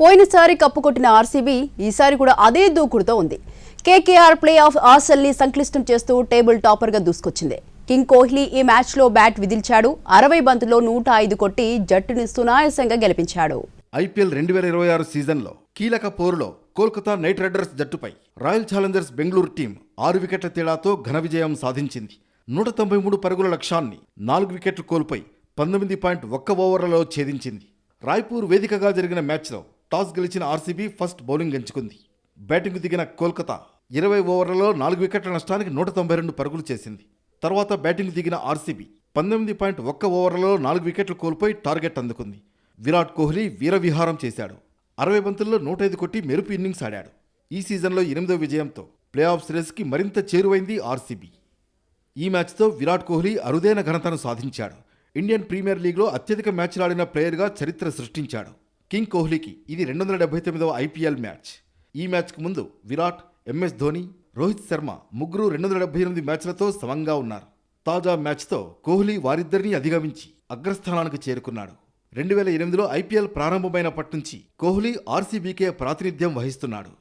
పోయినసారి కప్పుకొట్టిన ఆర్సీబీ ఈసారి కూడా అదే దూకుడుతో ఉంది. కేకేఆర్ ప్లే ఆఫ్ ఆశల్ని సంక్లిష్టం చేస్తూ టేబుల్ టాపర్గా దూసుకొచ్చింది. కింగ్ కోహ్లీ ఈ మ్యాచ్లో బ్యాట్ విదిల్చాడు. 60 బంతుల్లో 105 కొట్టి జట్టుని సునాయాసంగా గెలిపించాడు. ఐపీఎల్ 2026 సీజన్లో కీలక పోరులో కోల్కతా నైట్ రైడర్స్ జట్టుపై రాయల్ ఛాలెంజర్స్ బెంగళూరు టీం 6 వికెట్ల తేడాతో ఘన విజయం సాధించింది. 193 పరుగుల లక్ష్యాన్ని 4 వికెట్లు కోల్పోయి 19.1 ఓవర్లలో ఛేదించింది. రాయ్పూర్ వేదికగా జరిగిన మ్యాచ్లో టాస్ గెలిచిన ఆర్సీబీ ఫస్ట్ బౌలింగ్ ఎంచుకుంది. బ్యాటింగ్ దిగిన కోల్కతా 20 ఓవర్లలో 4 వికెట్ల నష్టానికి 192 పరుగులు చేసింది. తర్వాత బ్యాటింగ్ దిగిన ఆర్సీబీ 19.1 ఓవర్లలో 4 వికెట్లు కోల్పోయి టార్గెట్ అందుకుంది. విరాట్ కోహ్లీ వీరవిహారం చేశాడు. 60 బంతుల్లో 105 కొట్టి మెరుపు ఇన్నింగ్స్ ఆడాడు. ఈ సీజన్లో 8వ విజయంతో ప్లే ఆఫ్ రేస్కి మరింత చేరువైంది ఆర్సీబీ. ఈ మ్యాచ్తో విరాట్ కోహ్లీ అరుదైన ఘనతను సాధించాడు. ఇండియన్ ప్రీమియర్ లీగ్లో అత్యధిక మ్యాచ్లు ఆడిన ప్లేయర్గా చరిత్ర సృష్టించాడు. కింగ్ కోహ్లీకి ఇది 279వ ఐపీఎల్ మ్యాచ్. ఈ మ్యాచ్కు ముందు విరాట్, ఎంఎస్ ధోని, రోహిత్ శర్మ ముగ్గురు 278 మ్యాచ్లతో సమంగా ఉన్నారు. తాజా మ్యాచ్తో కోహ్లీ వారిద్దరినీ అధిగమించి అగ్రస్థానానికి చేరుకున్నాడు. 2008లో ఐపీఎల్ ప్రారంభమైనప్పటి నుంచి కోహ్లీ ఆర్సీబీకే ప్రాతినిధ్యం వహిస్తున్నాడు.